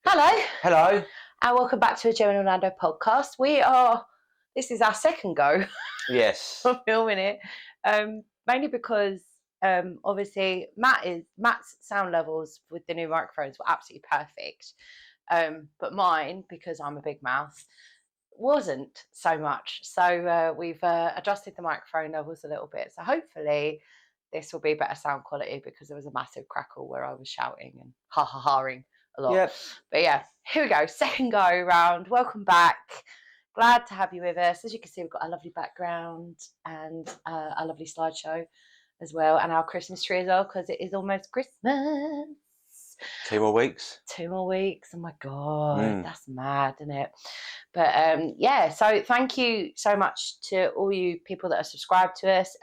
Hello. Hello. And welcome back to a Joe and Orlando podcast. This is our second go Yes. of filming it. Mainly because obviously Matt's sound levels with the new microphones were absolutely perfect. But mine, because I'm a big mouth, wasn't so much. So we've adjusted the microphone levels a little bit. So hopefully this will be better sound quality, because there was a massive crackle where I was shouting and ha-ha-haing a lot. Yep. But yeah, here we go. Second go round. Welcome back. Glad to have you with us. As you can see, we've got a lovely background and a lovely slideshow as well, and our Christmas tree as well, because it is almost Christmas. 2 more weeks. 2 more weeks. Oh my God, that's mad, isn't it? But yeah, so thank you so much to all you people that are subscribed to us.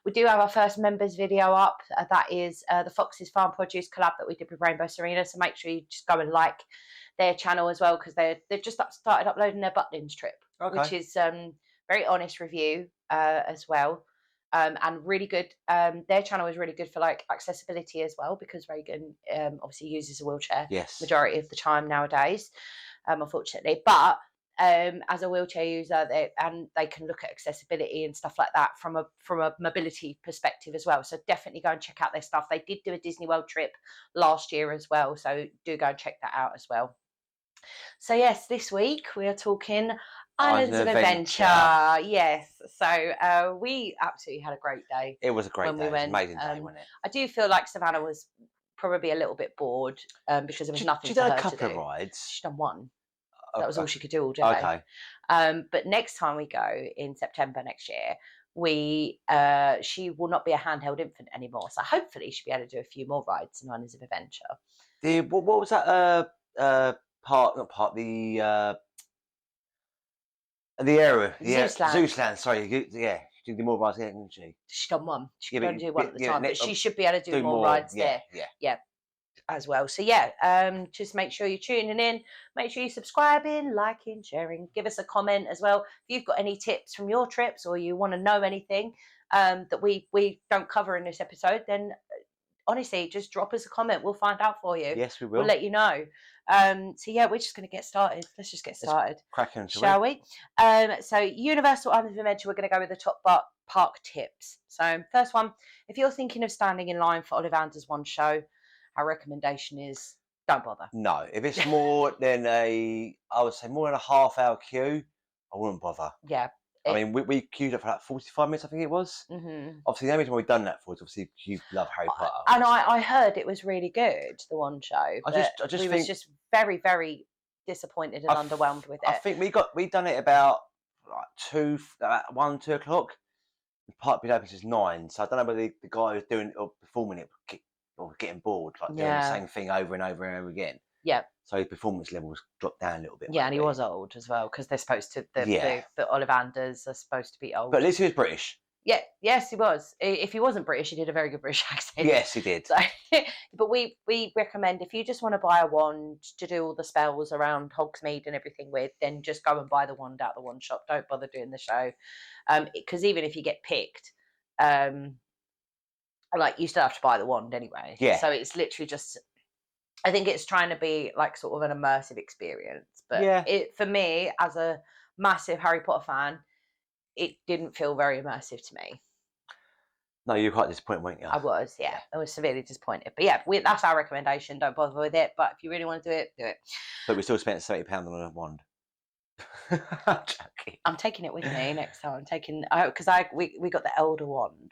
We do have our first members video up. That is the Fox's Farm Produce collab that we did with Rainbow Serena. So make sure you just go and like their channel as well, because they've just started uploading their Butlins trip, which is very honest review as well. And really good. Their channel is really good for like accessibility as well, because Reagan obviously uses a wheelchair majority of the time nowadays, unfortunately. But as a wheelchair user, they can look at accessibility and stuff like that from a mobility perspective as well. So definitely go and check out their stuff. They did do a Disney World trip last year as well, so do go and check that out as well. So yes, this week we are talking Islands of Adventure. Yes. So we absolutely had a great day. It was a great day. We went. It was an amazing day, wasn't it? I do feel like Savannah was probably a little bit bored because there was nothing for her to do. She did a couple of rides. She's done one. That was all she could do all day. Okay. But next time we go in September next year, she will not be a handheld infant anymore. So hopefully she'll be able to do a few more rides in Islands of Adventure. What was that the area? Zeusland. Sorry. Yeah. She did more rides there, didn't she? She's done one. She can only do one at the time, but she should be able to do more rides there. Yeah. As well. So yeah, just make sure you're tuning in. Make sure you're subscribing, liking, sharing. Give us a comment as well. If you've got any tips from your trips, or you want to know anything that we don't cover in this episode, then honestly, just drop us a comment. We'll find out for you. Yes, we will. We'll let you know. So yeah, we're just going to get started. Let's just get started. Cracking, shall we? So Universal Islands of Adventure, we're going to go with the top park tips. So first one, if you're thinking of standing in line for Ollivander's one show, our recommendation is don't bother. No, if it's more than I would say more than a half-hour queue, I wouldn't bother. Yeah. I mean, we queued up for like 45 minutes, I think it was. Mm-hmm. Obviously, the only reason we've done that for is obviously you love Harry Potter. And I heard it was really good, the one show. I just was just very, very disappointed and underwhelmed with it. I think we done it about like 1, 2 o'clock. The park been open since 9, so I don't know whether the guy who's doing or performing it or getting bored, like doing the same thing over and over and over again. Yeah. So his performance levels dropped down a little bit. Yeah, and he was old as well, because they're supposed to the Ollivanders are supposed to be old. But at least he was British. Yeah, yes, he was. If he wasn't British, he did a very good British accent. Yes, he did. So, but we recommend, if you just want to buy a wand to do all the spells around Hogsmeade and everything with, then just go and buy the wand out the wand shop. Don't bother doing the show, because even if you get picked, like you still have to buy the wand anyway. Yeah. So it's literally just, I think it's trying to be like sort of an immersive experience. But it, for me, as a massive Harry Potter fan, it didn't feel very immersive to me. No, you were quite disappointed, weren't you? I was, yeah. I was severely disappointed. But yeah, that's our recommendation. Don't bother with it. But if you really want to do it, do it. But we still spent £70 on a wand. I'm taking it with me next time. I'm taking, because we got the Elder Wand.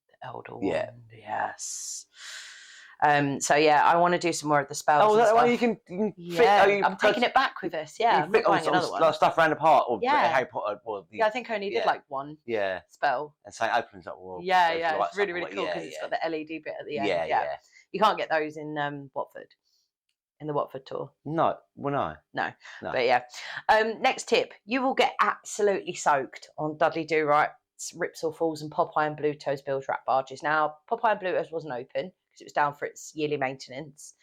The Elder Wand, yes. So yeah, I want to do some more of the spells. Oh, that way you can fit. I'm taking it back with us. Yeah, I'm not buying another one. Like stuff around the park, or Harry Potter. I think I only did like one. Spell. And so it opens up. Well, it's really cool because it's got the LED bit at the end. Yeah. You can't get those in Watford. In the Watford tour. No, well, no. But yeah. Next tip: you will get absolutely soaked on Dudley Do Right's Ripsaw Falls and Popeye and Blueto's Bilge Rat barges. Now, Popeye and Blueto's wasn't open because it was down for its yearly maintenance.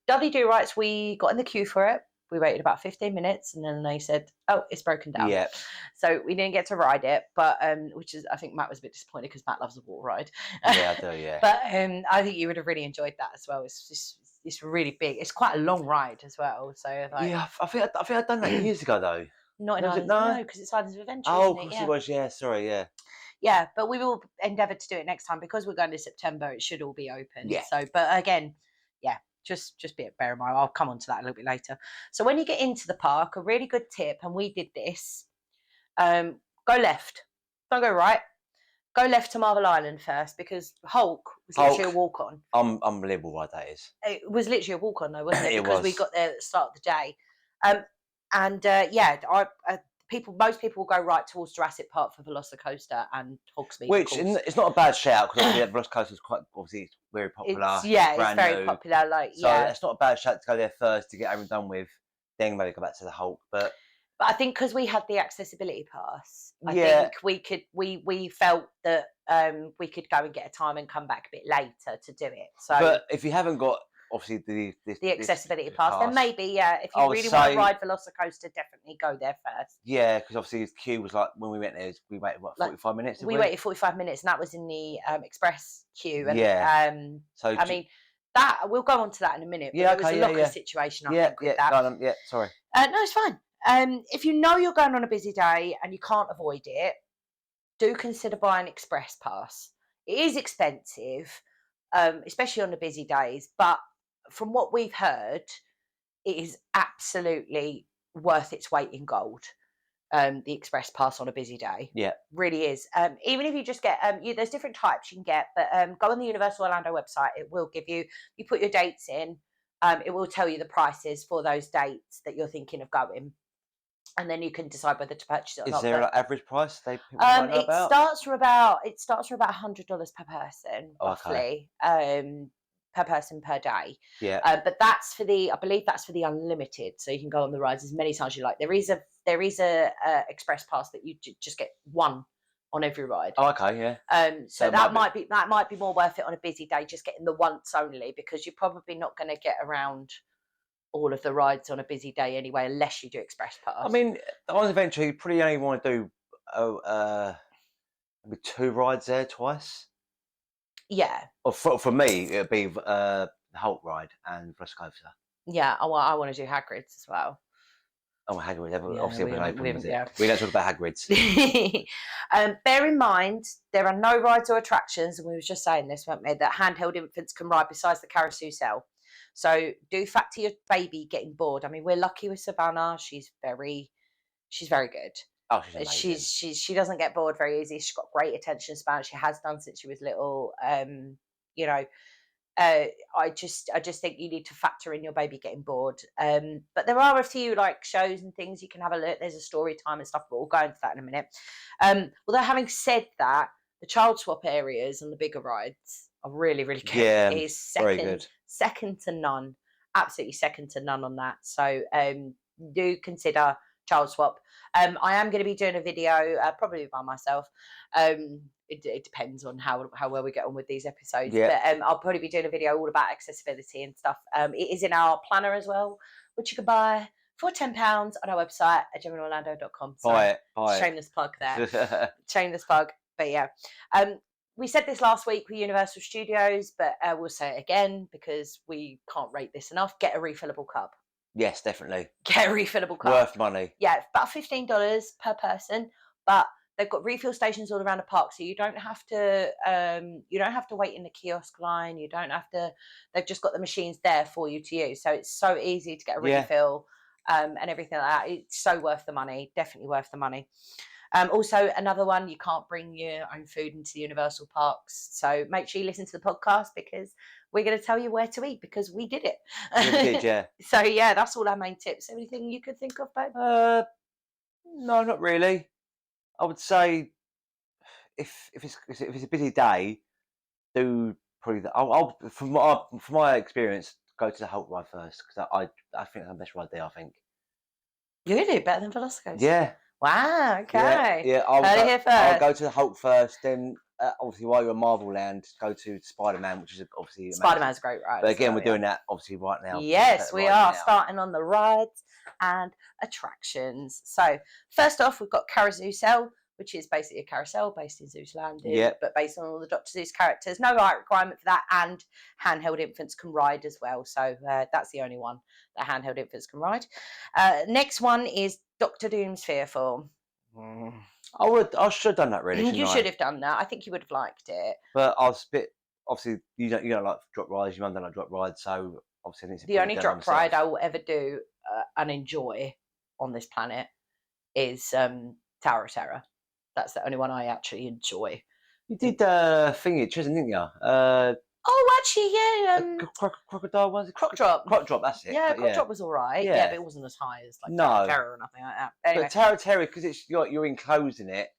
Dudley Do Right's, we got in the queue for it. we waited about 15 minutes, and then they said, "Oh, it's broken down." Yeah. So we didn't get to ride it, but which is, I think Matt was a bit disappointed because Matt loves a water ride. Yeah, I do. Yeah. But I think you would have really enjoyed that as well. It's really big. It's quite a long ride as well. So like, Yeah, I think I'd done that years ago though. not in Was it? Islands, No. no, because it's Islands of Adventure, Oh, of isn't it? course Yeah. it was. Yeah, sorry. Yeah. Yeah, but we will endeavour to do it next time because we're going to September. It should all be open. Yeah. So, but again, yeah, just bear in mind. I'll come on to that a little bit later. So when you get into the park, a really good tip, and we did this. Go left. Don't go right. Go left to Marvel Island first because Hulk was literally a walk on. Unbelievable what that is. It was literally a walk on though, wasn't it? It Because we was. got there at the start of the day. Most people will go right towards Jurassic Park for Velocicoaster and Hogsmeade. Which it's not a bad shout because obviously Velocicoaster is quite obviously it's very popular. It's very new. popular. Like So it's not a bad shout to go there first to get everything done with. Then maybe go back to the Hulk, but I think because we had the accessibility pass, I Yeah. think we could. We felt that we could go and get a time and come back a bit later to do it. So, but if you haven't got obviously the accessibility pass, then maybe if I you would really want say- to ride Velocicoaster, definitely go there first. Yeah, because obviously his queue was like when we went there, we waited what 45 minutes. We waited 45 minutes, and that was in the express queue. And, Yeah. So I mean, that we'll go on to that in a minute. But Yeah, there was a locker situation. I think with that. Yeah, sorry. No, it's fine. If you know you're going on a busy day and you can't avoid it, do consider buying express pass. It is expensive, especially on the busy days, but from what we've heard, it is absolutely worth its weight in gold. The express pass on a busy day, Yeah, really is. Even if you just get there's different types you can get, but go on the Universal Orlando website. It will give you put your dates in. It will tell you the prices for those dates that you're thinking of going. And then you can decide whether to purchase it or not. Is there an average price they people it starts from about $100 per person, roughly, per person per day. Yeah. But that's for I believe that's for the unlimited, so you can go on the rides as many times as you like. There is a express pass that you just get one on every ride. Oh, okay, yeah. So that might be more worth it on a busy day, just getting the once only, because you're probably not going to get around all of the rides on a busy day anyway, unless you do express pass. I mean, on Adventure, you probably only want to do maybe 2 rides there twice. Yeah. Or for me, it'd be the Hulk ride and Velocicoaster. Yeah, I want to do Hagrid's as well. Oh, Hagrid's. Yeah, Obviously, we we don't talk about Hagrid's. Bear in mind, there are no rides or attractions, and we were just saying this, weren't we, that handheld infants can ride besides the carousel. So do factor your baby getting bored. I mean, we're lucky with Savannah. She's very good. Oh, she's amazing. She doesn't get bored very easy. She's got great attention span. She has done since she was little. I just think you need to factor in your baby getting bored. But there are a few like shows and things you can have a look. There's a story time and stuff, but we'll go into that in a minute. Although having said that, the child swap areas and the bigger rides are really, really good. Yeah, it is very good. Second to none. Absolutely second to none on that. So do consider child swap. I am going to be doing a video, probably by myself. It depends on how well we get on with these episodes. Yeah. But I'll probably be doing a video all about accessibility and stuff. It is in our planner as well, which you can buy for £10 on our website at gemmanorlando.com. So Buy it. shameless plug there. Shameless plug. But yeah. We said this last week with Universal Studios, but we'll say it again because we can't rate this enough. Get a refillable cup. Yes, definitely. Get a refillable cup. Worth money. Yeah, it's about $15 per person, but they've got refill stations all around the park, so you don't have to wait in the kiosk line. You don't have to. They've just got the machines there for you to use, so it's so easy to get a refill and everything like that. It's so worth the money. Definitely worth the money. Also, another one, you can't bring your own food into the Universal parks, so make sure you listen to the podcast because we're going to tell you where to eat because we did it. We did, yeah. So yeah, that's all our main tips. Anything you could think of, babe? No, not really. I would say if it's a busy day, do probably I'll from my experience go to the Hulk ride first because I think that's the best ride there. I think. You do better than Velocicoaster. Yeah. Wow. Okay. Yeah. Heard it here I'll first. go to the Hulk first, then obviously while you're in Marvel Land, go to Spider-Man, which is obviously amazing. Spider-Man's a great ride. But again, well, we're doing that obviously right now. Yes, we are now. starting on the rides and attractions. So first off, we've got Carousel, which is basically a carousel based in Zeus Landing, but based on all the Dr. Zeus characters. No height requirement for that, and handheld infants can ride as well. So that's the only one that handheld infants can ride. Next one is Dr. Doom's Fearful. I should have done that really. You should have done that. I think you would have liked it. But I was a bit, obviously you don't like drop rides. Your mum don't like drop rides, so obviously it's the only drop ride I will ever do and enjoy on this planet is Tower of Terror. That's the only one I actually enjoy. You did thingy, Chisholm, didn't you? Oh, actually, yeah. Crocodile was it? Croc Drop. Croc Drop, that's it. Yeah, Croc Drop was all right. Yeah, but it wasn't as high as like Tower of Terror or nothing like that. Anyway. But Tower of Terror, because it's you're enclosed in it.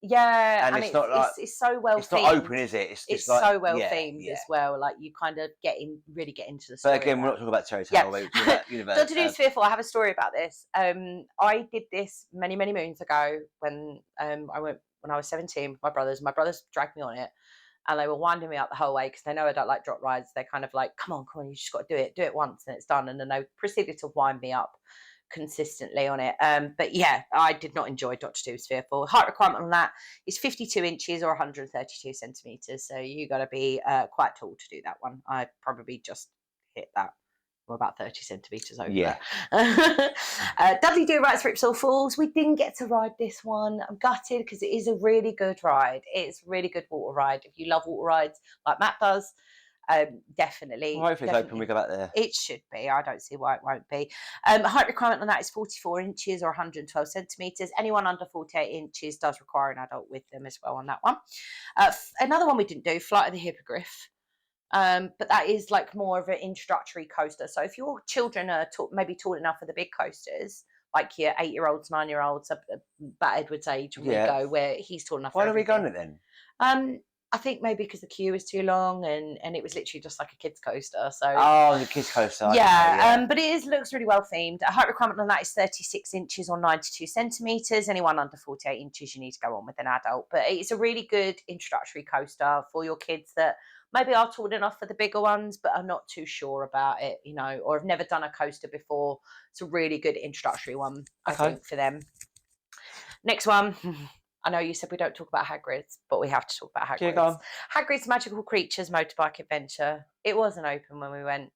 Yeah, and it's not like it's so well. It's not open, is it? It's like, so well themed as well. Like you kind of really get into the story. But again, we're not talking about Terror Tale. We're talking about Universe. Dr. Doom's Fearful. I have a story about this. I did this many moons ago when I went when I was 17. My brothers dragged me on it, and they were winding me up the whole way because they know I don't like drop rides. They're kind of like, come on, you just got to do it once and it's done. And then they proceeded to wind me up consistently on it. But yeah, I did not enjoy Dr. Doom's Fearful. Height requirement on that is 52 inches or 132 centimeters. So you got to be quite tall to do that one. I probably just hit that. We're about 30 centimeters over. Yeah. Dudley Do Right Ripsaw Falls. We didn't get to ride this one. I'm gutted because it is a really good ride. It's a really good water ride. If you love water rides like Matt does, definitely. Well, hopefully it's open, we go back there. It should be. I don't see why it won't be. Height requirement on that is 44 inches or 112 centimeters. Anyone under 48 inches does require an adult with them as well on that one. Another one we didn't do, Flight of the Hippogriff. But that is like more of an introductory coaster. So if your children are maybe tall enough for the big coasters, like your 8-year-olds, 9-year-olds, about Edward's age, we go where he's tall enough. Why don't we go on it then? I think maybe because the queue was too long and it was literally just like a kids coaster. So the kids coaster. Yeah. But looks really well themed. A height requirement on that is 36 inches or 92 centimeters. Anyone under 48 inches, you need to go on with an adult. But it's a really good introductory coaster for your kids that maybe are tall enough for the bigger ones, but are not too sure about it, or have never done a coaster before. It's a really good introductory one, I think, for them. Next one. I know you said we don't talk about Hagrid's, but we have to talk about Hagrid's. Hagrid's Magical Creatures Motorbike Adventure. It wasn't open when we went,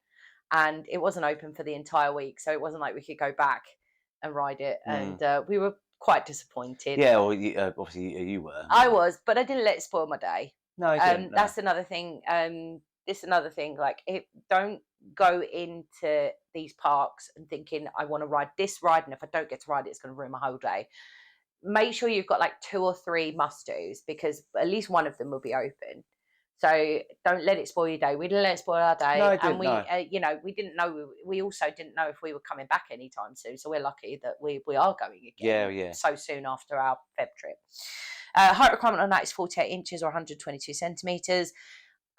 and it wasn't open for the entire week, so it wasn't like we could go back and ride it, and we were quite disappointed. Yeah, well, obviously you were. I was, but I didn't let it spoil my day. No, I didn't. That's another thing. This another thing. Like, don't go into these parks and thinking I want to ride this ride, and if I don't get to ride it, it's going to ruin my whole day. Make sure you've got like 2 or 3 must-dos because at least one of them will be open. So don't let it spoil your day. We didn't let it spoil our day, no, and we, we didn't know. We also didn't know if we were coming back anytime soon. So we're lucky that we are going again. Yeah. So soon after our Feb trip. Height requirement on that is 48 inches or 122 centimeters.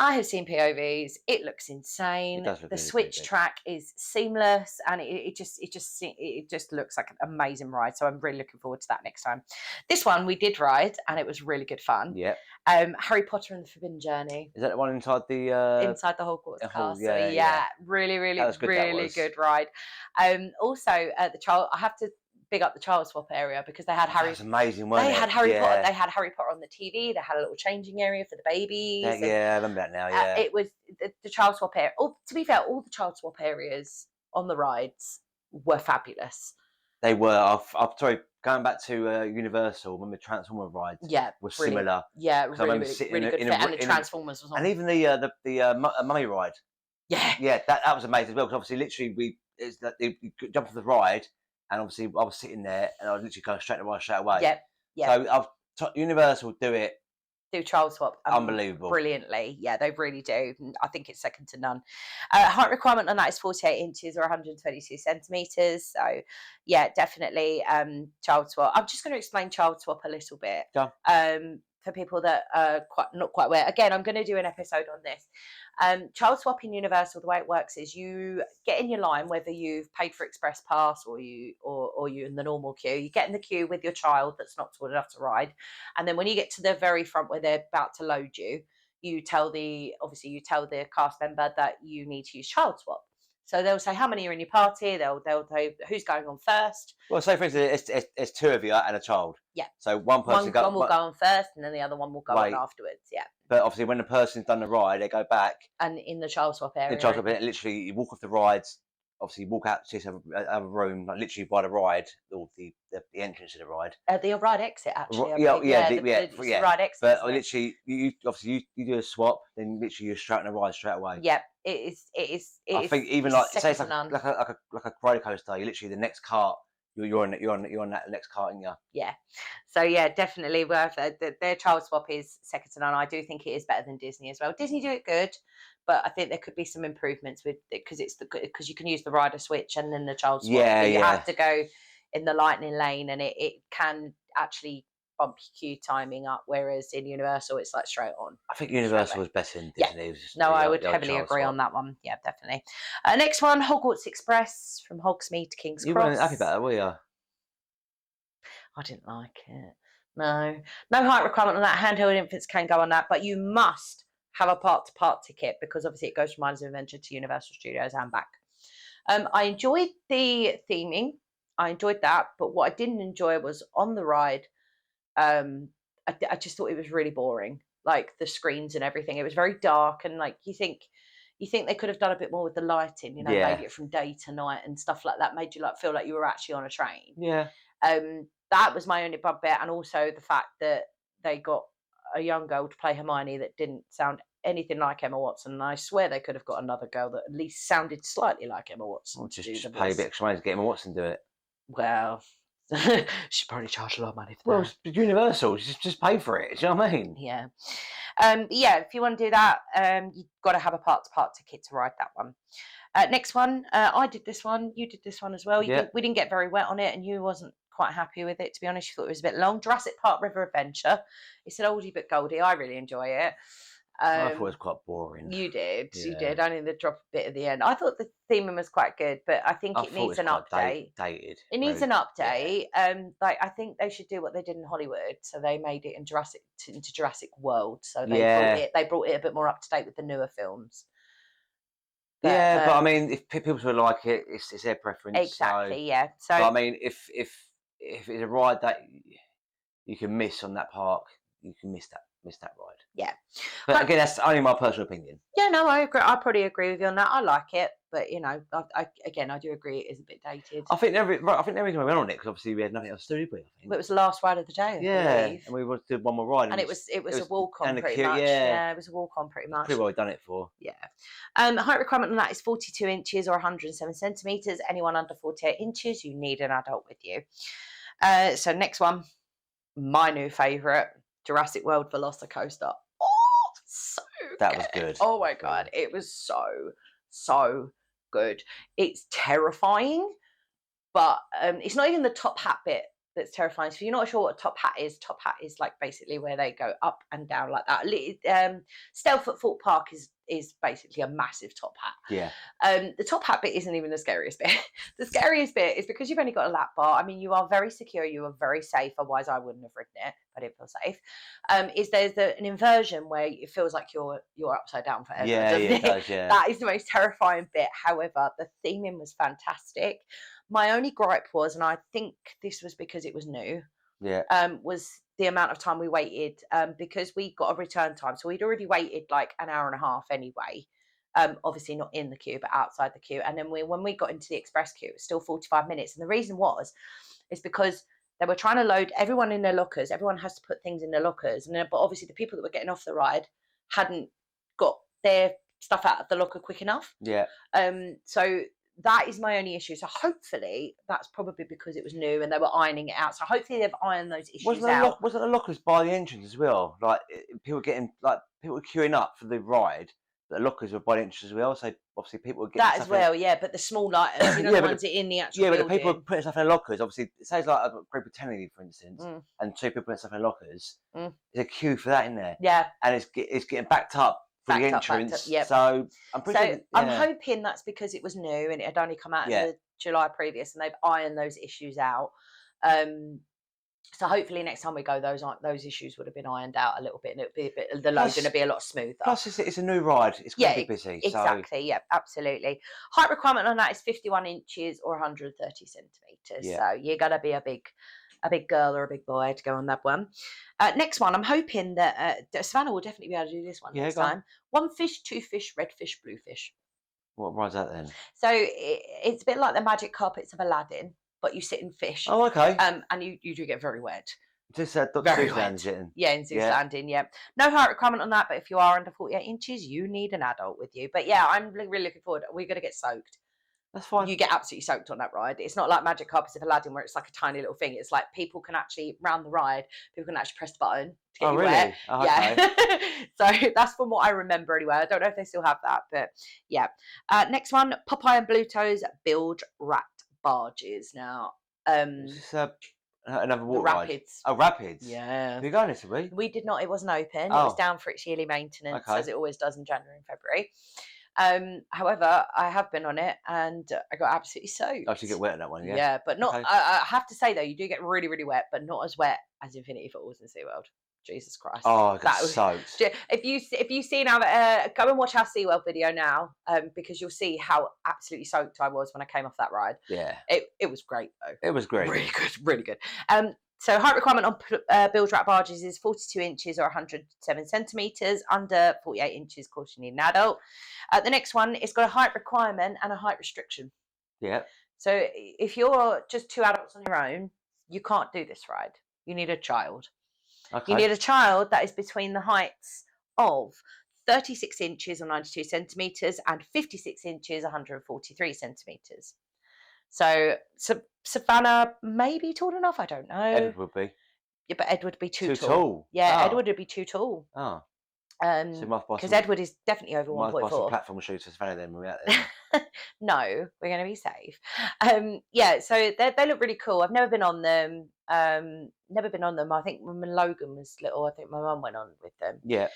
I have seen POVs. It looks insane. The switch track is seamless, and it just looks like an amazing ride. So I'm really looking forward to that next time. This one we did ride, and it was really good fun. Yeah. Harry Potter and the Forbidden Journey. Is that the one inside the Hogwarts Castle? Yeah. Really good ride. Also, the child. I have to big up the child swap area because they had Harry. That's amazing, wasn't they it? had Harry Potter. They had Harry Potter on the TV. They had a little changing area for the babies. I remember that now. Yeah, it was the child swap area. To be fair, all the child swap areas on the rides were fabulous. They were. I'm sorry. Going back to Universal, when the Transformer rides was similar. Yeah, really good fit. And the Transformers was on. And even the Mummy ride. Yeah, that was amazing as well. Because obviously, literally, you jump off the ride. And obviously, I was sitting there, and I was literally going straight to the ride straight away. Yeah. So Universal do child swap unbelievable, brilliantly. Yeah, they really do. I think it's second to none. Height requirement on that is 48 inches or 122 centimeters. So yeah, definitely child swap. I'm just going to explain child swap a little bit. for people that are not quite aware, again, I'm going to do an episode on this. Child swap in Universal, the way it works is you get in your line, whether you've paid for Express Pass or you in the normal queue. You get in the queue with your child that's not tall enough to ride, and then when you get to the very front where they're about to load you, you tell the cast member that you need to use child swap. So they'll say how many are in your party. They'll say who's going on first. Well, say for instance, it's two of you and a child. Yeah. So one person one will go on first, and then the other one will go on afterwards. Yeah. But obviously, when the person's done the ride, they go back and in the child swap area. The child swap area, literally, you walk off the rides. Obviously, you walk out to a room, like literally by the ride, or the entrance to the ride. The ride exit, actually. The ride exit. But literally, you do a swap, then literally you're straight on the ride straight away. Yep, it is. I think even like say it's like a roller coaster. You literally the next cart. You're on that next cart, aren't you? Yeah. So yeah, definitely. Their child swap is second to none. I do think it is better than Disney as well. Disney do it good, but I think there could be some improvements with it because you can use the rider switch and then the child swap. Yeah, you have to go in the lightning lane, and it can actually bump your queue timing up. Whereas in Universal, it's like straight on. I think Universal was better than Disney. Yeah. I would heavily agree on that one. Yeah, definitely. Next one, Hogwarts Express from Hogsmeade to King's Cross. You weren't happy about that, were you? I didn't like it. No height requirement on that. Handheld infants can go on that, but you must have a part-to-part ticket because obviously it goes from Islands of Adventure to Universal Studios and back. I enjoyed the theming. I enjoyed that, but what I didn't enjoy was on the ride. I just thought it was really boring, like the screens and everything. It was very dark, and like you think they could have done a bit more with the lighting, maybe it from day to night and stuff like that, made you like feel like you were actually on a train. Yeah. That was my only bugbear, and also the fact that they got a young girl to play Hermione that didn't sound anything like Emma Watson. And I swear they could have got another girl that at least sounded slightly like Emma Watson. Or just pay a bit extra money to get Emma Watson to do it. Well, she probably charged a lot of money for that. Well, it's Universal. Just pay for it. Do you know what I mean? Yeah. If you want to do that, you've got to have a part-to-part ticket to ride that one. Next one, I did this one. You did this one as well. We didn't get very wet on it, and you wasn't quite happy with it, to be honest. You thought it was a bit long. Jurassic Park River Adventure. It's an oldie but goldie. I really enjoy it. I thought it was quite boring. You did. Only the drop bit at the end. I thought the theming was quite good, but I think it needs an update. Dated. It needs an update. Yeah. I think they should do what they did in Hollywood. So they made it into Jurassic World. So they brought it a bit more up to date with the newer films. But I mean, if people will like it, it's their preference. Exactly. Yeah. So I mean, if it's a ride that you can miss on that park, you can miss that ride. Yeah. But again, that's only my personal opinion. Yeah, no, I agree. I probably agree with you on that. I like it, but I do agree it is a bit dated. I think the reason we went on it because obviously we had nothing else to do. But it was the last ride of the day. I believe. And we did one more ride, and it was a walk on pretty much. Yeah, it was a walk on pretty much. Pretty well done it for. Yeah. Height requirement on that is 42 inches or 107 centimeters. Anyone under 48 inches, you need an adult with you. So next one, my new favourite, Jurassic World Velocicoaster. Oh, so that was good. Oh my god, it was so good. It's terrifying, but it's not even the top hat bit that's terrifying. So if you're not sure what a top hat is like basically where they go up and down like that. Stealth at Fort Park is basically a massive top hat. Yeah. The top hat bit isn't even the scariest bit. The scariest bit is because you've only got a lap bar. I mean, you are very secure, you are very safe. Otherwise, I wouldn't have ridden it. I didn't feel safe. There's an inversion where it feels like you're upside down forever. Yeah, it does. Yeah. That is the most terrifying bit. However, the theming was fantastic. My only gripe was, and I think this was because it was new. Yeah. Was the amount of time we waited because we got a return time. So we'd already waited like an hour and a half anyway. Obviously not in the queue, but outside the queue. And then when we got into the express queue, it was still 45 minutes. And the reason is because they were trying to load everyone in their lockers. Everyone has to put things in their lockers. But obviously the people that were getting off the ride hadn't got their stuff out of the locker quick enough. Yeah. So that is my only issue. So hopefully that's probably because it was new and they were ironing it out. So hopefully they've ironed those issues out. Wasn't the lockers by the entrance as well? Like people were queuing up for the ride, the lockers were by the inches as well, so obviously people would get that as well, yeah. But the small items, you know, yeah, the but ones that are in the actual yeah, but the building. people putting stuff in their lockers, obviously, it says like a group of 10 of you, for instance, Mm. and 2 people putting stuff in their lockers. Mm. There's a queue for that in there. Yeah. And it's getting backed up for the entrance. Yep. So I'm pretty sure. I'm hoping that's because it was new and it had only come out in the July previous, and they've ironed those issues out. So hopefully next time we go, those issues would have been ironed out a little bit, and the loading would be a lot smoother. Plus, it's a new ride. It's going to be busy. Exactly. Yeah, absolutely. Height requirement on that is 51 inches or 130 centimeters. Yeah. So you got to be a big girl or a big boy to go on that one. Next one, I'm hoping that Savannah will definitely be able to do this one next time. 1 fish, 2 fish, red fish, blue fish. What ride's that then? So it's a bit like the magic carpets of Aladdin, but you sit in fish. Oh, okay. And you do get very wet. Just Dr. Seuss Landing. Yeah, in Seuss Landing, yeah. No height requirement on that, but if you are under 48 inches, you need an adult with you. But yeah, I'm really looking forward. We're going to get soaked. That's fine. You get absolutely soaked on that ride. It's not like Magic Carpets of Aladdin where it's like a tiny little thing. It's like people can actually, round the ride, people can actually press the button to get you wet. Oh, yeah. Okay. So that's from what I remember anyway. I don't know if they still have that, but yeah. Next one, Popeye and Bluto's Bilge Rat Barges. Now, is this another water ride? Rapids. Oh, Rapids. Yeah. Have you gone this week? We did not. It wasn't open. It was down for its yearly maintenance, as it always does in January and February. However, I have been on it and I got absolutely soaked. Oh, so you get wet on that one, yeah? Yeah, but not. I have to say though, you do get really, really wet, but not as wet as Infinity Falls in SeaWorld. Jesus Christ! Oh, I got soaked. If you seen our go and watch our SeaWorld video now, because you'll see how absolutely soaked I was when I came off that ride. Yeah, it was great though. It was great, really good, really good. So height requirement on Bilge Rat barges is 42 inches or 107 centimetres. Under 48 inches, of course, you need an adult. The next one, it's got a height requirement and a height restriction. Yeah. So if you're just 2 adults on your own, you can't do this ride. You need a child. Okay. You need a child that is between the heights of 36 inches or 92 centimetres and 56 inches, 143 centimetres. So Savannah may be tall enough. I don't know. Edward would be. Yeah, but Edward would be too tall. Yeah, Edward would be too tall. Oh. Because Edward is definitely over 1.4. Platform shoes for Savannah then. We're out there. No, we're going to be safe. Yeah, so they look really cool. I've never been on them. I think when Logan was little, I think my mum went on with them. Yeah.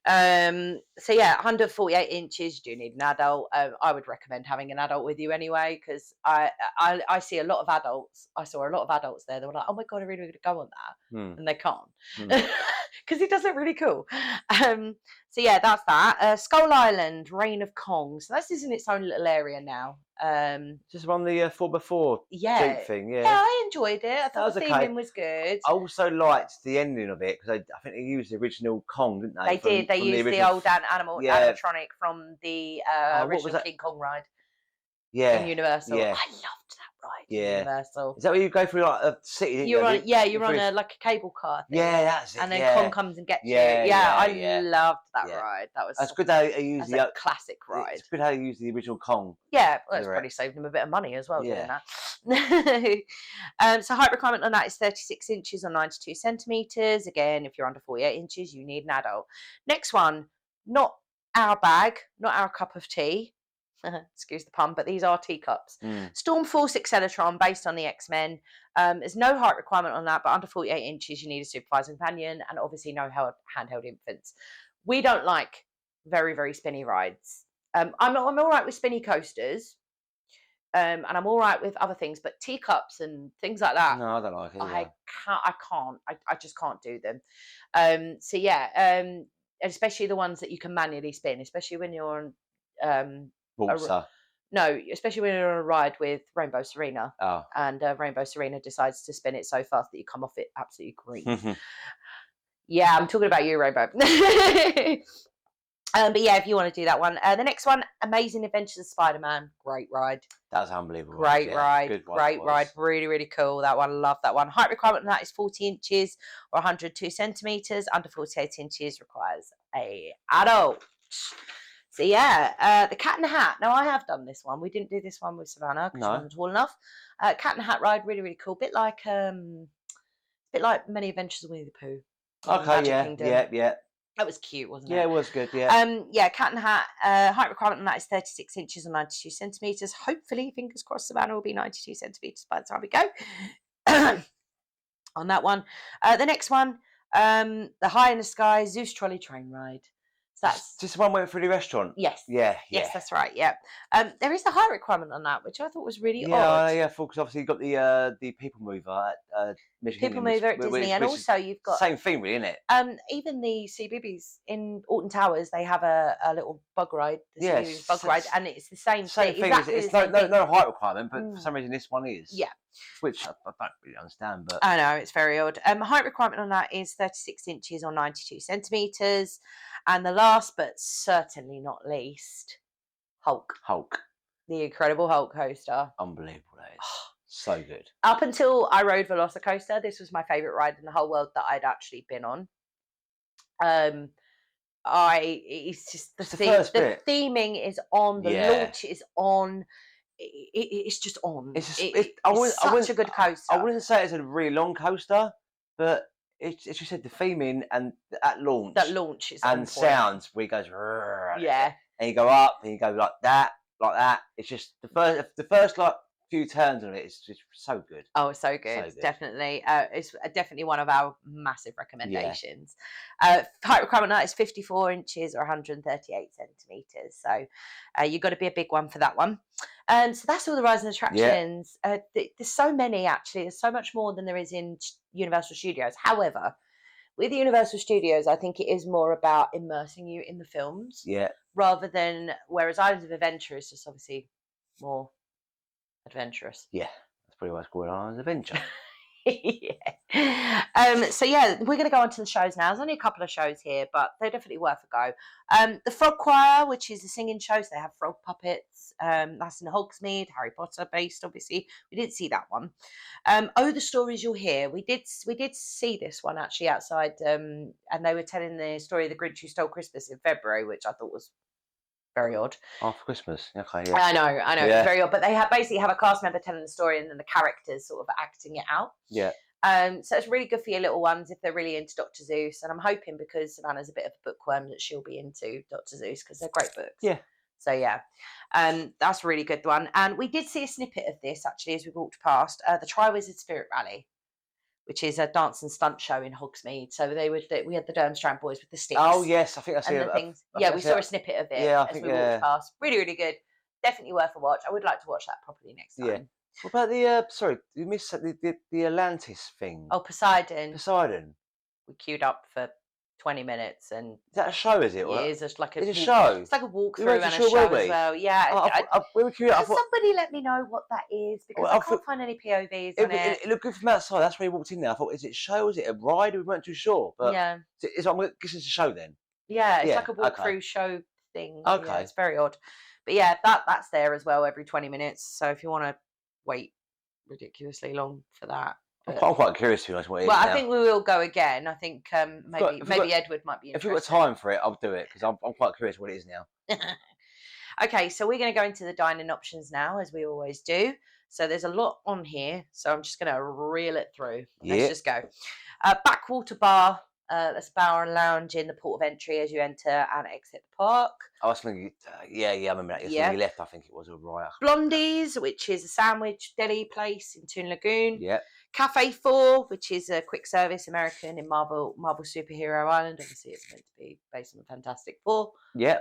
So yeah, 148 inches. You do need an adult. I would recommend having an adult with you anyway, because I see a lot of adults. I saw a lot of adults there. They were like, "Oh my god, I really want to go on that," and they can't because it does look really cool. So yeah, that's that. Skull Island, Reign of Kong. So this is in its own little area now. Just on the 4x4 Jeep thing, yeah. Yeah, I enjoyed it. I thought the theming was good. I also liked the ending of it because I think they used the original Kong, didn't they? They did. They used the old animatronic from the original King Kong ride. Yeah. In Universal. Yeah. I loved that ride. Yeah. Universal. Is that where you go through like a city? You're on a like a cable car thing. Yeah, that's it. And then Kong comes and gets you. I loved that ride. That's good how they use the classic ride. It's good how they use the original Kong. Yeah, well, it's probably saved them a bit of money as well doing that. So height requirement on that is 36 inches or 92 centimetres. Again, if you're under 48 inches, you need an adult. Next one, not our bag, not our cup of tea. Excuse the pun, but these are teacups. Stormforce Accelatron, based on the X-Men. There's no height requirement on that, but under 48 inches, you need a supervising companion, and obviously no handheld infants. We don't like very, very spinny rides. I'm all right with spinny coasters, and I'm all right with other things, but teacups and things like that. No, I don't like it. I can't. I just can't do them. So yeah, especially the ones that you can manually spin, especially when you're on. No, especially when you're on a ride with Rainbow Serena. Oh. And Rainbow Serena decides to spin it so fast that you come off it absolutely green. Yeah, I'm talking about you, Rainbow. But yeah, if you want to do that one. The next one, Amazing Adventures of Spider-Man. Great ride. That was unbelievable. Great ride. Great ride. Really, really cool. That one. Love that one. Height requirement on that is 40 inches or 102 centimetres. Under 48 inches requires a adult. So yeah, the Cat in the Hat. Now I have done this one. We didn't do this one with Savannah because she wasn't tall enough. Cat in the Hat ride, really, really cool. Bit like Many Adventures of Winnie the Pooh. Okay, yeah. That was cute, wasn't it? Yeah, it was good. Yeah. Yeah, Cat and Hat. Height requirement on that is 36 inches or 92 centimeters. Hopefully, fingers crossed, Savannah will be 92 centimeters by the time we go on that one. The next one, the High in the Sky Zeus Trolley Train Ride. So that's just one went through the restaurant. yes. Yeah. Yes, that's right. Yeah. There is a height requirement on that, which I thought was really Yeah, odd. yeah, because obviously you've got the People Mover at Michigan. People Mover at Disney, and also you've got same thing, really, isn't it? Even the CBeebies in Alton Towers, they have a little bug ride. The Yes, bug ride, and it's the same thing. Exactly it's no height requirement, but for some reason this one is. Yeah. Which I don't really understand, but I know, it's very odd. Height requirement on that is 36 inches or 92 centimeters, and the last but certainly not least, Hulk, the Incredible Hulk coaster. Unbelievable, that is. So good. Up until I rode Velocicoaster, this was my favourite ride in the whole world that I'd actually been on. It's just the theming is on, the launch is on. It's just on. It's such a good coaster. I wouldn't say it's a really long coaster, but it's as you said, the theming and at launch. That launch is and sounds where it goes. Yeah. And you go up and you go like that. It's just the first like few turns of it. It's just so good. Oh, it's so good. It's definitely one of our massive recommendations. Height requirement on that is 54 inches or 138 centimeters. So you've got to be a big one for that one. And so that's all the rides and attractions. There's so many, actually. There's so much more than there is in Universal Studios. However, with Universal Studios, I think it is more about immersing you in the films. Yeah. Rather than, whereas Islands of Adventure is just obviously more adventurous. Yeah, that's pretty much called Islands of Adventure. Yeah. So yeah, we're going to go on to the shows now. There's only a couple of shows here, but they're definitely worth a go. The Frog Choir, which is a singing show, so they have frog puppets. That's in Hogsmeade, Harry Potter based, obviously. We did see that one. Oh, the Stories You'll Hear. We did see this one actually outside, and they were telling the story of the Grinch Who Stole Christmas in February, which I thought was very odd. After Christmas, okay, yeah. I know, yeah. It's very odd. But they basically have a cast member telling the story and then the characters sort of acting it out. Yeah. So it's really good for your little ones if they're really into Dr. Seuss. And I'm hoping because Savannah's a bit of a bookworm that she'll be into Dr. Seuss because they're great books. Yeah. So yeah, that's a really good one. And we did see a snippet of this actually as we walked past the Tri-Wizard Spirit Rally, which is a dance and stunt show in Hogsmeade. So we had the Durmstrand boys with the sticks. Oh yes, I think I see it. We saw a snippet of it as we walked past. Really, really good. Definitely worth a watch. I would like to watch that properly next time. Yeah. What about the sorry, you missed the Atlantis thing? Oh, Poseidon. We queued up for 20 minutes and is that a show? Is it? It is. It's like a show. It's like a walkthrough and a show as well. Yeah. We were queued up. Somebody let me know what that is because I can't find any POVs on it. It looked good from outside. That's where we walked in there. I thought, is it a show? Is it a ride? We weren't too sure. But yeah. I'm guessing it's a show then. Yeah, it's like a walkthrough show thing. Okay. Yeah, it's very odd. But yeah, that's there as well every 20 minutes. So if you want to wait ridiculously long for that. I'm quite curious to be honest what it is. Well, I think we will go again. I think maybe Edward might be interested. If we've got time for it, I'll do it because I'm quite curious what it is now. Okay, so we're going to go into the dining options now, as we always do. So there's a lot on here, so I'm just going to reel it through. Let's just go. Backwater Bar. That's a bar and lounge in the port of entry as you enter and exit the park. I was thinking, I remember that. When you left, I think it was right. Blondie's, which is a sandwich deli place in Toon Lagoon. Yeah. Cafe 4, which is a quick service American in Marvel Superhero Island. Obviously, it's meant to be based on the Fantastic Four. Yeah.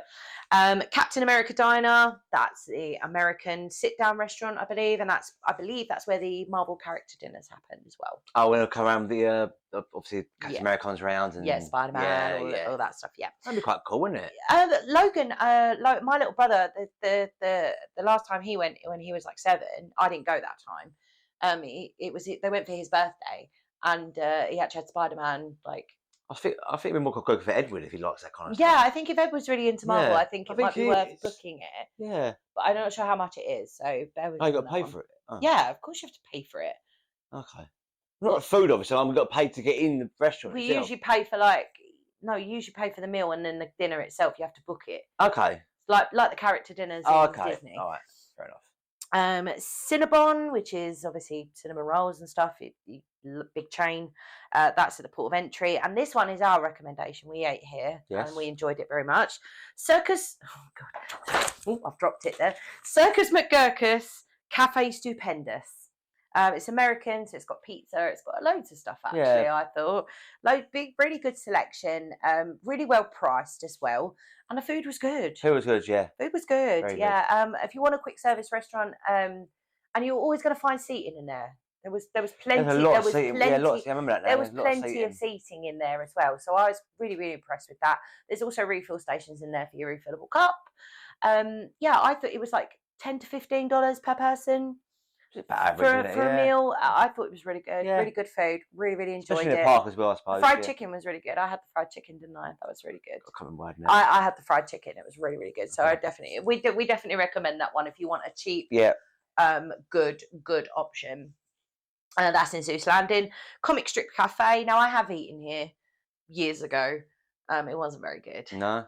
Captain America Diner. That's the American sit-down restaurant, I believe, and I believe that's where the Marvel character dinners happen as well. Oh, when it'll come around the obviously Captain America comes around and Spider-Man, all that stuff. Yeah, that'd be quite cool, wouldn't it? Logan, my little brother, the last time he went when he was like 7, I didn't go that time. They went for his birthday, and he actually had Spider-Man. Like, I think we more could go for Edward if he likes that kind of stuff. Yeah, I think if Edward's really into Marvel, I think it might be worth booking it. Yeah, but I'm not sure how much it is. So bear with me. You got to pay for it. Oh. Yeah, of course you have to pay for it. Okay, not food obviously. We've got to pay to get in the restaurant. We usually pay for you usually pay for the meal and then the dinner itself. You have to book it. Okay. Like the character dinners in Disney. All right, fair enough. Cinnabon, which is obviously cinnamon rolls and stuff, big chain. That's at the port of entry. And this one is our recommendation. We ate here and we enjoyed it very much. Circus, oh God, oh, I've dropped it there. Circus McGurkus Cafe Stupendous. It's American, so it's got pizza, it's got loads of stuff actually, I thought. Big, really good selection, really well priced as well. And the food was good. Food was good, yeah. Food was good, Very yeah. If you want a quick service restaurant, and you're always going to find seating in there. There was plenty. There's a lot of seating. Yeah, lots. I remember that now. There was plenty of seating in there as well. So I was really, really impressed with that. There's also refill stations in there for your refillable cup. Yeah, I thought it was like $10 to $15 per person. Average, for a meal. I thought it was really good. Yeah. Really good food. Really, really enjoyed Especially it. in the park as well, I suppose. The fried chicken was really good. I had the fried chicken, didn't I? That was really good. I can't remember now. I had the fried chicken. It was really, really good. So we definitely recommend that one if you want a cheap, good option. That's in Zeus Landing. Comic Strip Cafe. Now I have eaten here years ago. It wasn't very good. No.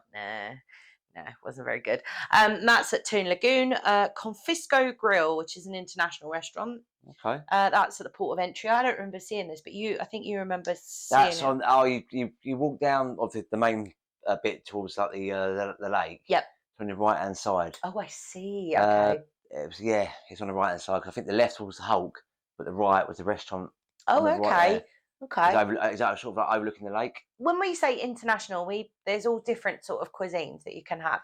No, it wasn't very good. That's at Toon Lagoon. Confisco Grill, which is an international restaurant. Okay. That's at the port of entry. I don't remember seeing this, but I think you remember seeing That's on. it. Oh, you walk down of the main bit towards like the lake. Yep. On the right hand side. Oh, I see. Okay. It's on the right hand side. Cause I think the left was the Hulk, but the right was the restaurant. Oh, okay. Right okay. Is that sort of like overlooking the lake? When we say international, there's all different sort of cuisines that you can have.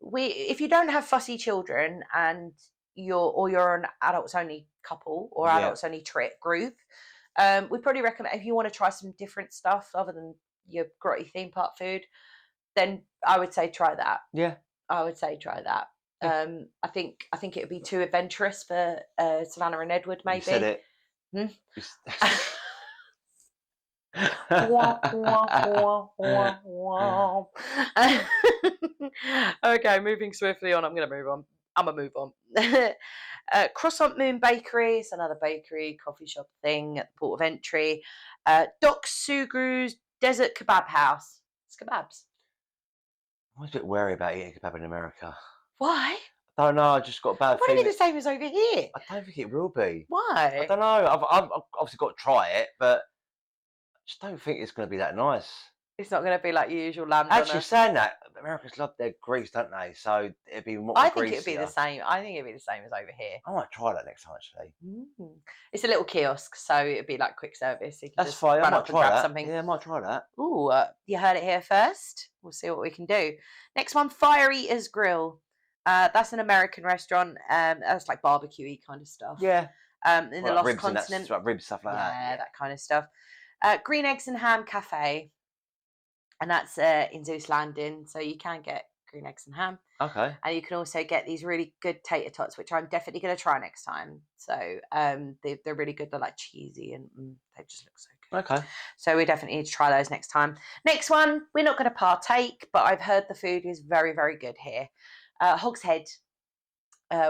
If you don't have fussy children and you're an adults only couple or adults only group, we probably recommend if you want to try some different stuff other than your grotty theme park food, then I would say try that. Yeah, I would say try that. Yeah. I think it would be too adventurous for Savannah and Edward. Maybe. You said it. Okay, moving swiftly on. I'm gonna move on. Croissant Moon Bakery. It's another bakery coffee shop thing at the port of entry. Doc Sugru's Desert Kebab House. It's kebabs. I was a bit wary about eating kebab in America. Why? I don't know. I just got a bad feeling. Won't it be the same as over here? I don't think it will be. Why? I don't know. I've obviously got to try it, but I just don't think it's going to be that nice. It's not going to be like your usual lamb. Actually, saying that, Americans love their grease, don't they? So it'd be more. I think it'd be the same. I think it'd be the same as over here. I might try that next time, actually. It's a little kiosk, so it'd be like quick service. You can That's fine. Run I up might and try grab that. Something. Yeah, I might try that. Ooh, you heard it here first. We'll see what we can do. Next one, Fire Eaters Grill. That's an American restaurant. That's like barbecue-y kind of stuff. Yeah. In the like Lost Continent. Like ribs, stuff like that. Yeah, that kind of stuff. Green Eggs and Ham Cafe. And that's in Zeus Landing. So you can get green eggs and ham. Okay. And you can also get these really good tater tots, which I'm definitely going to try next time. So they're really good. They're like cheesy and they just look so good. Okay. So we definitely need to try those next time. Next one, we're not going to partake, but I've heard the food is very, very good here. Hogshead,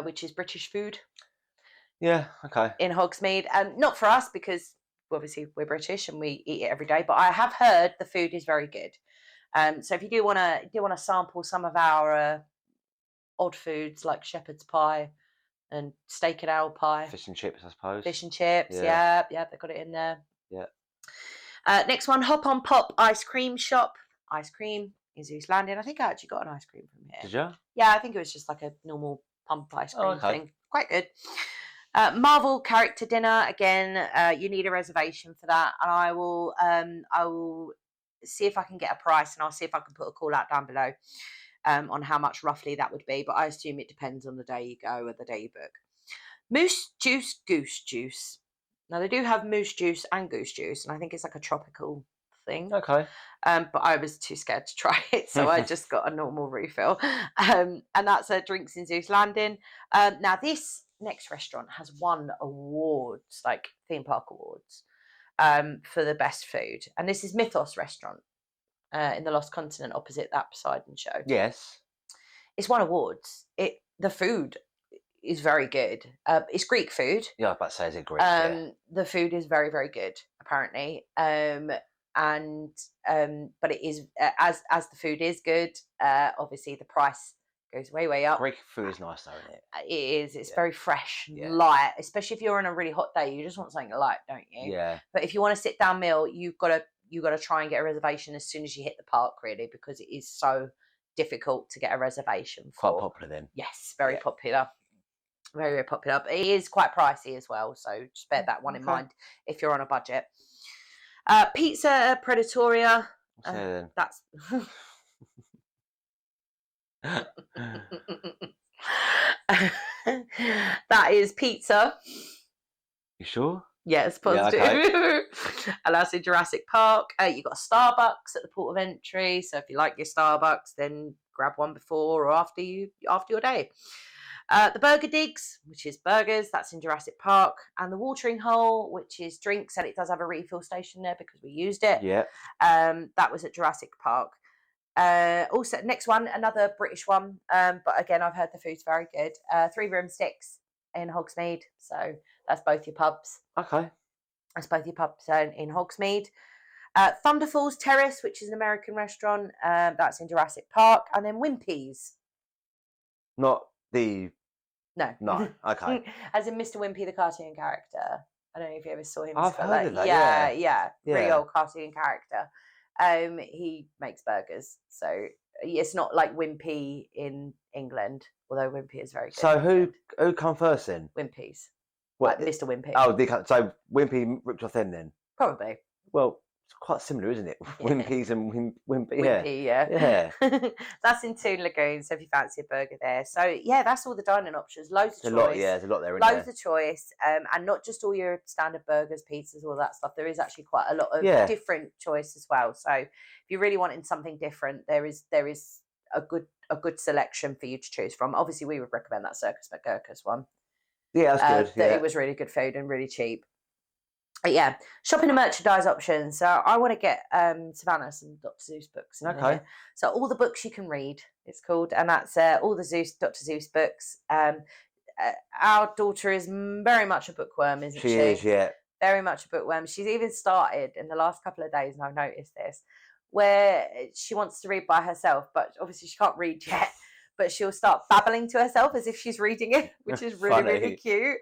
which is British food. Yeah, okay. In Hogsmeade. Not for us because obviously we're British and we eat it every day, but I have heard the food is very good. So if you do want to sample some of our odd foods like shepherd's pie and steak and owl pie, fish and chips, I suppose. Fish and chips, yeah, they've got it in there. Yeah. Next one, Hop on Pop Ice Cream Shop. Ice cream in Zeus Landing. I think I actually got an ice cream from here. Did you? Yeah, I think it was just like a normal pump ice cream thing. Quite good. Marvel character dinner again. You need a reservation for that, and I will see if I can get a price, and I'll see if I can put a call out down below on how much roughly that would be. But I assume it depends on the day you go or the day you book. Moose Juice Goose Juice. Now they do have moose juice and goose juice, and I think it's like a tropical thing. Okay. But I was too scared to try it, so I just got a normal refill. And that's Drinks in Zeus Landing. Now this next restaurant has won awards, like theme park awards, for the best food, and this is Mythos Restaurant in the Lost Continent opposite that Poseidon show. Yes, it's won awards. The food is very good. It's Greek food. Yeah, I was about to say, is it Greek? Yeah. The food is very, very good, apparently. But it is as the food is good. Obviously, the price Goes way, way up. Greek food is nice though, isn't it? It is. It's very fresh, Yeah. light, especially if you're on a really hot day. You just want something light, don't you? Yeah. But if you want a sit down meal, you've got to try and get a reservation as soon as you hit the park, really, because it is so difficult to get a reservation for. Quite popular then. Yes, very popular. Very, very popular. But it is quite pricey as well, so just bear that one in mind if you're on a budget. Pizza Predatoria. That's that is pizza. You sure? Yes, positive. Yeah, okay. And that's in Jurassic Park. You've got a Starbucks at the port of entry, so if you like your Starbucks, then grab one before or after your day. The Burger Digs, which is burgers, that's in Jurassic Park, and the Watering Hole, which is drinks, and it does have a refill station there because we used it. Yeah. That was at Jurassic Park. Also, next one, another British one, but again, I've heard the food's very good. 3 Room Sticks in Hogsmeade, so that's both your pubs. Okay. That's both your pubs in Hogsmeade. Thunderfalls Terrace, which is an American restaurant, that's in Jurassic Park, and then Wimpy's. Not the... No. Okay. As in Mr. Wimpy, the cartoon character. I don't know if you ever saw him. I've heard of that, yeah. Really old cartoon character. He makes burgers, so it's not like Wimpy in England, although Wimpy is very good. So who come first then? Wimpy's. What? Like Mr. Wimpy. Oh, so Wimpy ripped off them then? Probably. Well, it's quite similar, isn't it? Yeah. Wimpy's and Wimpy. Wimpy, yeah. That's in Toon Lagoon, so if you fancy a burger there. So, yeah, that's all the dining options. Loads of choice. There's a lot there, Loads of choice. And not just all your standard burgers, pizzas, all that stuff. There is actually quite a lot of different choice as well. So, if you're really wanting something different, there is a good selection for you to choose from. Obviously, we would recommend that Circus McGurkus one. Yeah, that's good. It was really good food and really cheap. But yeah, shopping and merchandise options. So I want to get Savannah some Dr. Seuss books. Okay. So all the books you can read, it's called, and that's all the Dr. Seuss books. Our daughter is very much a bookworm, isn't she? She is, yeah. Very much a bookworm. She's even started in the last couple of days, and I've noticed this, where she wants to read by herself, but obviously she can't read yet. But she'll start babbling to herself as if she's reading it, which is really, really cute.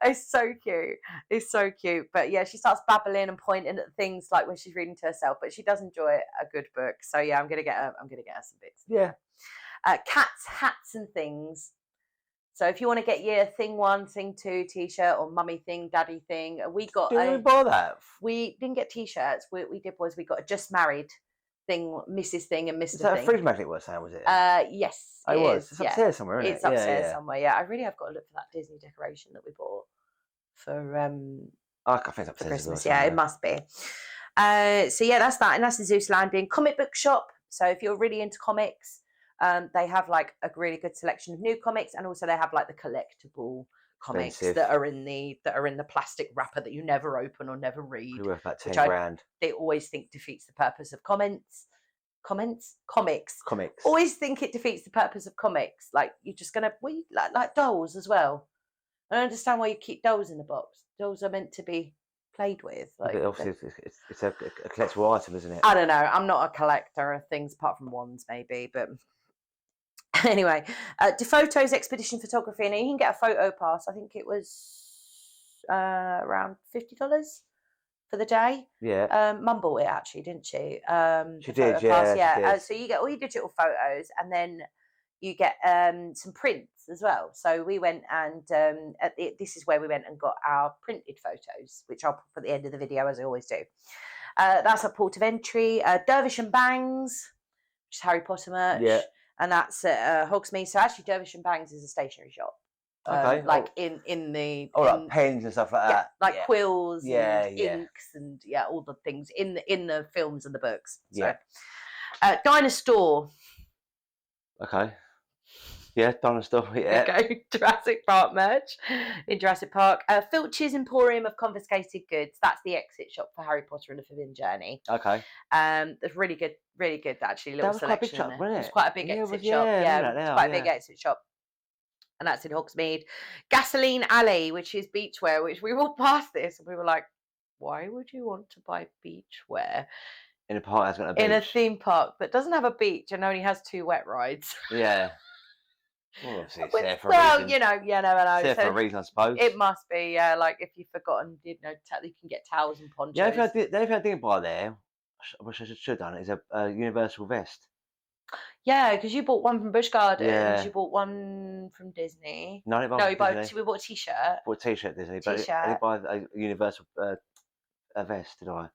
It's so cute. It's so cute. But yeah, she starts babbling and pointing at things like when she's reading to herself. But she does enjoy a good book. So yeah, I'm gonna get her some bits. Yeah. Cats, hats, and things. So if you want to get your thing 1, thing 2 t-shirt or mummy thing, daddy thing, we got. Did we buy that? We didn't get t-shirts. What we did was we got a just married thing, Mrs. thing and Mr. Is that thing. a fridge magnet was saying, was it? Yes. It was. It's upstairs somewhere, isn't it? It's upstairs somewhere, yeah. I really have got to look for that Disney decoration that we bought for I think it's upstairs for Christmas. Well, yeah, it must be. So yeah, that's that. And that's the Zeus Landing comic book shop. So if you're really into comics, they have like a really good selection of new comics, and also they have like the collectible comics that are in the plastic wrapper that you never open or never read. Worth about 10 grand. They always think defeats the purpose of comics. Always think it defeats the purpose of comics. Like you're just gonna like dolls as well. I don't understand why you keep dolls in the box. Dolls are meant to be played with. Like, obviously, it's a collectible item, isn't it? I don't know. I'm not a collector of things apart from wands, maybe, but. Anyway, DePhoto's Expedition Photography, and you can get a photo pass. I think it was around $50 for the day. Yeah. Mum bought it actually, didn't she? She did, yeah. So you get all your digital photos, and then you get some prints as well. So we went and this is where we went and got our printed photos, which I'll put at the end of the video as I always do. That's at Port of Entry. Dervish and Bangs, which is Harry Potter merch. Yeah. And that's at Hogsmeade. So actually, Dervish and Bangs is a stationery shop. Okay. Like in the like pens and stuff like that. Like quills and yeah. inks and all the things in the films and the books. So. Yeah. Dinosaur. Okay. Yeah, Dinosaur. Yeah. Okay. Jurassic Park merch in Jurassic Park. Filch's Emporium of Confiscated Goods. That's the exit shop for Harry Potter and the Forbidden Journey. Okay. It's really good actually. Little that was selection. Quite a big shop, wasn't it? It was quite a big exit shop. Yeah, it's quite a big exit shop. And that's in Hogsmeade. Gasoline Alley, which is beachwear, which we walked past this and we were like, why would you want to buy beachwear? In a park that's got a beach. In a theme park that doesn't have a beach and only has 2 wet rides. Yeah. Well, obviously it's there for a Well, reason. you know, yeah, no, I know. It's there for a reason, I suppose. It must be, yeah. Like if you've forgotten, you know, you can get towels and ponchos. The only thing I didn't buy there, which I should have done, is a universal vest. Yeah, because you bought one from Busch Gardens, Yeah. you bought one from Disney. No, I didn't buy No, from Disney. we bought a t-shirt. Bought a t-shirt Disney, but I T-shirt. didn't buy a universal a vest, did I?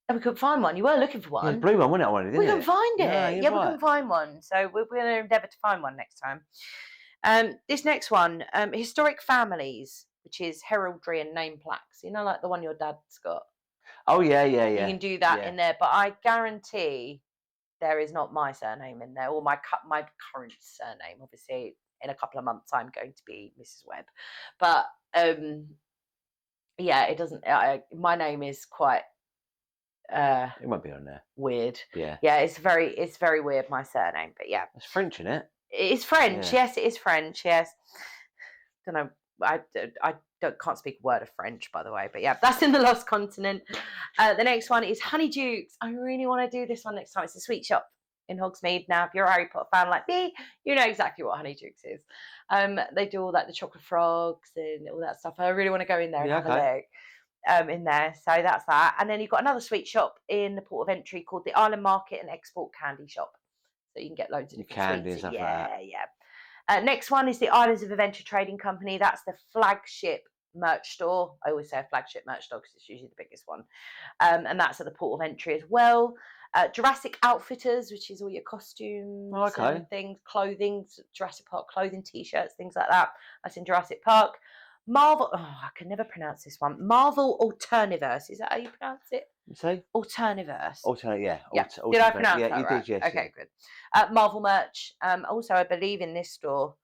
And we couldn't find one. You were looking for Yeah, the one. blue one, wasn't it? I wanted, didn't We couldn't find it. No, Yeah, you're we right. couldn't find one. So we're going to endeavour to find one next time. This next one, historic families, which is heraldry and name plaques. You know, like the one your dad's got. Oh yeah. You can do that in there, but I guarantee there is not my surname in there, or my current surname. Obviously, in a couple of months, I'm going to be Mrs. Webb, but yeah, it doesn't. My name is quite. It might be on there. Weird. Yeah. Yeah, it's very weird, my surname, but yeah. It's French, isn't it? It's French. Yeah. Yes, it is French. Yes. Don't know. I can't speak a word of French, by the way, but yeah, that's in the Lost Continent. The next one is Honeydukes. I really want to do this one next time. It's a sweet shop in Hogsmeade. Now, if you're a Harry Potter fan like me, you know exactly what Honeydukes is. They do all like the chocolate frogs and all that stuff. I really want to go in there and have a look. In there, so that's that. And then you've got another sweet shop in the port of entry called the Island Market and Export Candy Shop, so you can get loads of candy and stuff like that. Yeah. Next one is the Islands of Adventure Trading Company. That's the flagship merch store. I always say a flagship merch store because it's usually the biggest one, and that's at the port of entry as well. Jurassic Outfitters, which is all your costumes and things, clothing, Jurassic Park clothing, t-shirts, things like that. That's in Jurassic Park. Marvel, I can never pronounce this one. Marvel Alterniverse, is that how you pronounce it? Say Alterniverse. Yeah. Did I pronounce that you right? did, yes. Okay, good. Marvel merch. Also, I believe in this store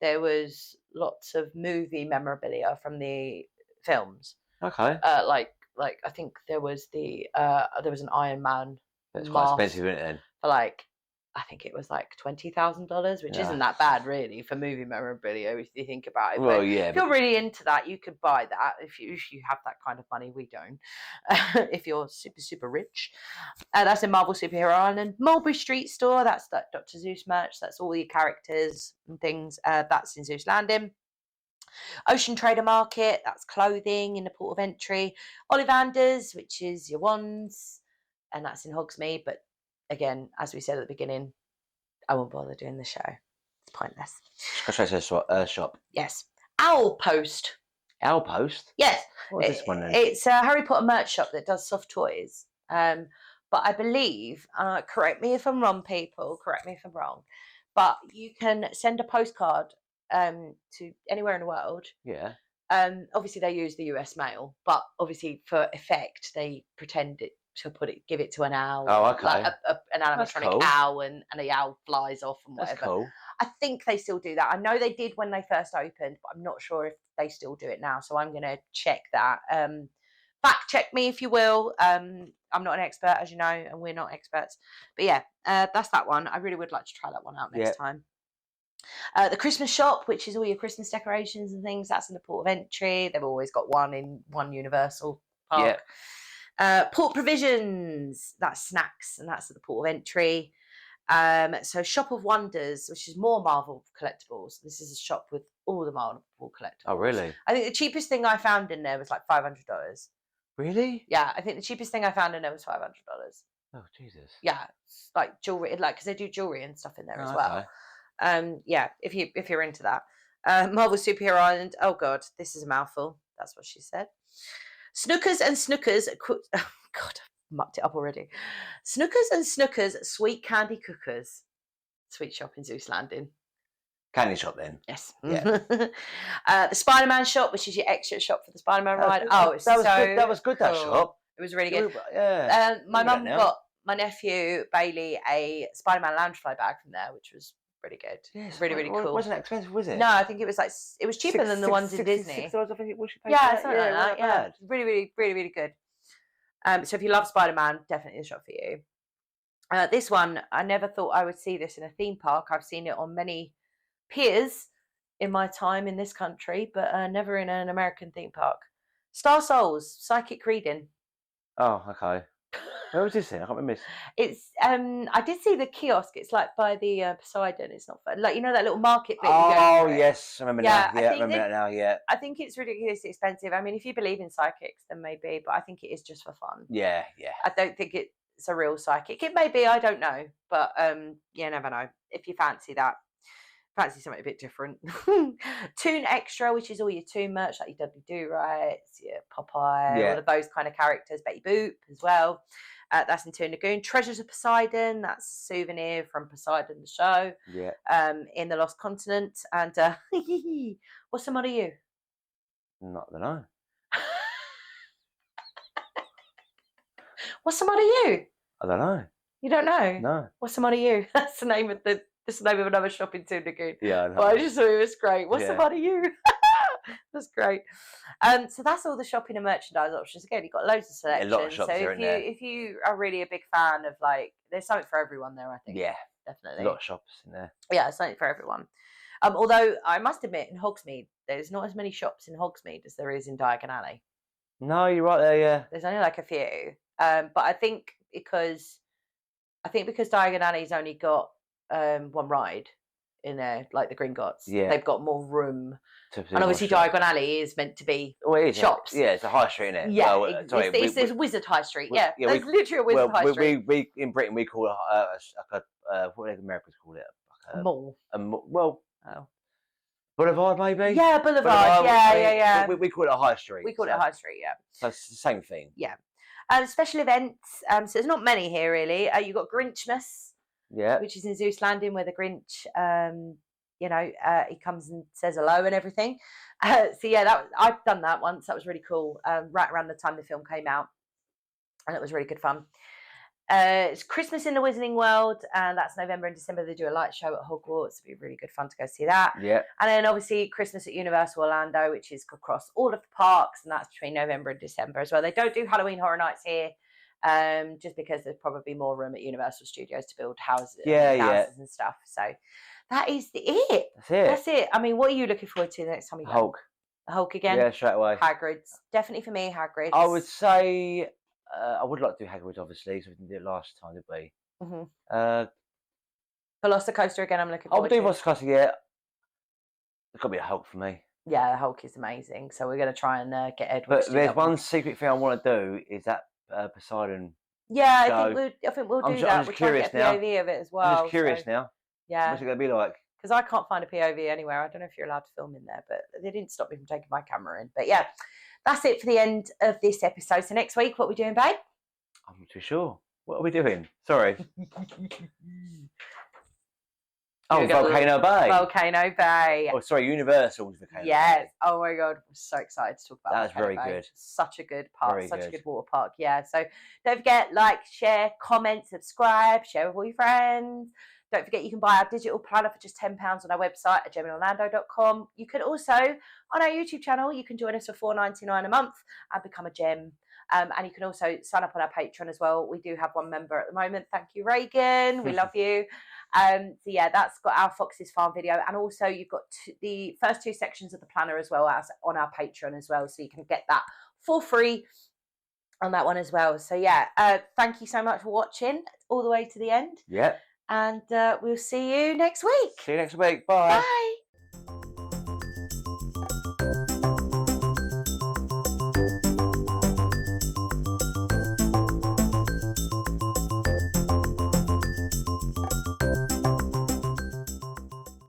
there was lots of movie memorabilia from the films. Okay. Like I think there was there was an Iron Man. That's quite expensive, isn't it? For like, I think it was like $20,000, which isn't that bad really for movie memorabilia if you think about it. Well, but yeah. If you're really into that, you could buy that if you have that kind of money. We don't. If you're super rich. That's in Marvel Superhero Island. Mulberry Street store. That's that Dr. Zeus merch. That's all your characters and things. That's in Zeus Landing. Ocean Trader Market. That's clothing in the port of entry. Ollivanders, which is your wands, and that's in Hogsmeade. But again, as we said at the beginning, I won't bother doing the show. It's pointless. Shop. Yes. Owl Post. Owl Post? Yes. What's this one then? It's a Harry Potter merch shop that does soft toys. But I believe, correct me if I'm wrong, people, correct me if I'm wrong, but you can send a postcard to anywhere in the world. Yeah. Obviously they use the US mail, but obviously for effect they pretend give it to an owl. Oh, okay. Like an animatronic owl, and the owl flies off and whatever. That's cool. I think they still do that. I know they did when they first opened, but I'm not sure if they still do it now. So I'm going to check that. Fact check me if you will. I'm not an expert, as you know, and we're not experts. But yeah, that's that one. I really would like to try that one out next time. The Christmas shop, which is all your Christmas decorations and things, that's in the port of entry. They've always got one in one Universal Park. Yeah. Port Provisions, that's snacks, and that's at the port of entry. So Shop of Wonders, which is more Marvel collectibles. This is a shop with all the Marvel collectibles. Oh, really? I think the cheapest thing I found in there was like $500. Really? Yeah, I think the cheapest thing I found in there was $500. Oh, Jesus. Yeah, like jewelry, like because they do jewelry and stuff in there as well. Yeah, if you're into that. Marvel Superhero Island. Oh God, this is a mouthful. That's what she said. Snookers and Snookers. Oh God, I've mucked it up already. Snookers and Snookers Sweet Candy Cookers. Sweet shop in Zeus Landing. Candy shop then. Yes. Yeah. The Spider-Man shop, which is your extra shop for the Spider-Man ride. Oh, that was good. That cool. shop. It was really good. Yeah. My mum got my nephew Bailey a Spider-Man Loungefly bag from there, which was really good. Yes, really cool. Wasn't that expensive, was it? No, I think it was cheaper than the ones in Disney. $6, I think it was. Yeah, something like that. Yeah, really good. So if you love Spider-Man, definitely the shop for you. This one, I never thought I would see this in a theme park. I've seen it on many piers in my time in this country, but never in an American theme park. Star Souls, psychic reading. Oh, okay. Where was this then? I can't remember. It's I did see the kiosk. It's like by the Poseidon. It's not like that little market bit. Oh you go yes, I remember now. Yeah, I remember that now. Yeah. I think it's ridiculously expensive. I mean, if you believe in psychics, then maybe, but I think it is just for fun. Yeah, yeah. I don't think it's a real psychic. It may be, I don't know, but you never know. If you fancy something a bit different. Toon Extra, which is all your Toon merch, like your Dudley Do Rights, your Popeye, all of those kind of characters. Betty Boop as well. That's in Toon Lagoon. Treasures of Poseidon, that's a souvenir from Poseidon the show. Yeah. In the Lost Continent. And what's the matter you? Not the know. What's the matter you? I don't know. You don't know? No. What's the matter you? That's the name of another shop in Toon Lagoon. Yeah, I know. But I just thought it was great. What's the matter you? That's great. So that's all the shopping and merchandise options. Again, you've got loads of selections. A lot of shops so there. if you are really a big fan of there's something for everyone there, I think. Yeah, definitely. A lot of shops in there. Yeah, something for everyone. Although I must admit, in Hogsmeade, there's not as many shops in Hogsmeade as there is in Diagon Alley. No, you're right there. Yeah, there's only like a few. But I think because Diagon Alley's only got one ride in there, like the Gringotts. Yeah, they've got more room. And obviously, Diagon Alley is meant to be shops. Yeah, it's a high street, isn't it? Yeah, it's Wizard High Street. Yeah, it's literally a Wizard High Street. We in Britain we call it what do Americans call it? A mall. Boulevard maybe. Yeah, Boulevard. Yeah. We call it a high street. We call it a high street. Yeah. So it's the same thing. Yeah. Special events. So there's not many here really. You've got Grinchmas. Yeah. Which is in Zeus Landing, where the Grinch, he comes and says hello and everything. So yeah, I've done that once. That was really cool. Right around the time the film came out, and it was really good fun. It's Christmas in the Wizarding World, and that's November and December. They do a light show at Hogwarts. It'll be really good fun to go see that. Yeah. And then obviously Christmas at Universal Orlando, which is across all of the parks, and that's between November and December as well. They don't do Halloween Horror Nights here. Just because there's probably more room at Universal Studios to build houses and stuff. So that is it. That's it. I mean, what are you looking forward to the next time you go? Hulk again? Yeah, straight away. Hagrid's. Definitely for me, Hagrid's. I would say I would like to do Hagrid's, obviously, because we didn't do it last time, did we? Velocicoaster again, I'm looking forward to. I would do Velocicoaster, yeah. It's got to be a Hulk for me. Yeah, the Hulk is amazing. So we're going to try and get Edward. But there's one secret thing I want to do, is that Poseidon. Yeah, I think we'll do that. We'll try and get a POV of it as well. I'm just curious now. Yeah. What's it going to be like? Because I can't find a POV anywhere. I don't know if you're allowed to film in there, but they didn't stop me from taking my camera in. But yeah, that's it for the end of this episode. So next week, what are we doing, babe? I'm not too sure. What are we doing? Sorry. Volcano Bay. Volcano Bay. Oh, sorry, Universal's Volcano Bay. Yes. Oh my God, I'm so excited to talk about that. That's very good. Such a good park, a good water park. Yeah. So don't forget, like, share, comment, subscribe, share with all your friends. Don't forget you can buy our digital planner for just £10 on our website at gemminorlando.com. You can also, on our YouTube channel, you can join us for $4.99 a month and become a gem. And you can also sign up on our Patreon as well. We do have one member at the moment. Thank you, Reagan. We love you. So yeah, that's got our Fox's Farm video. And also you've got the first two sections of the planner as well as on our Patreon as well. So you can get that for free on that one as well. So yeah, thank you so much for watching all the way to the end. Yeah. And we'll see you next week. See you next week. Bye. Bye.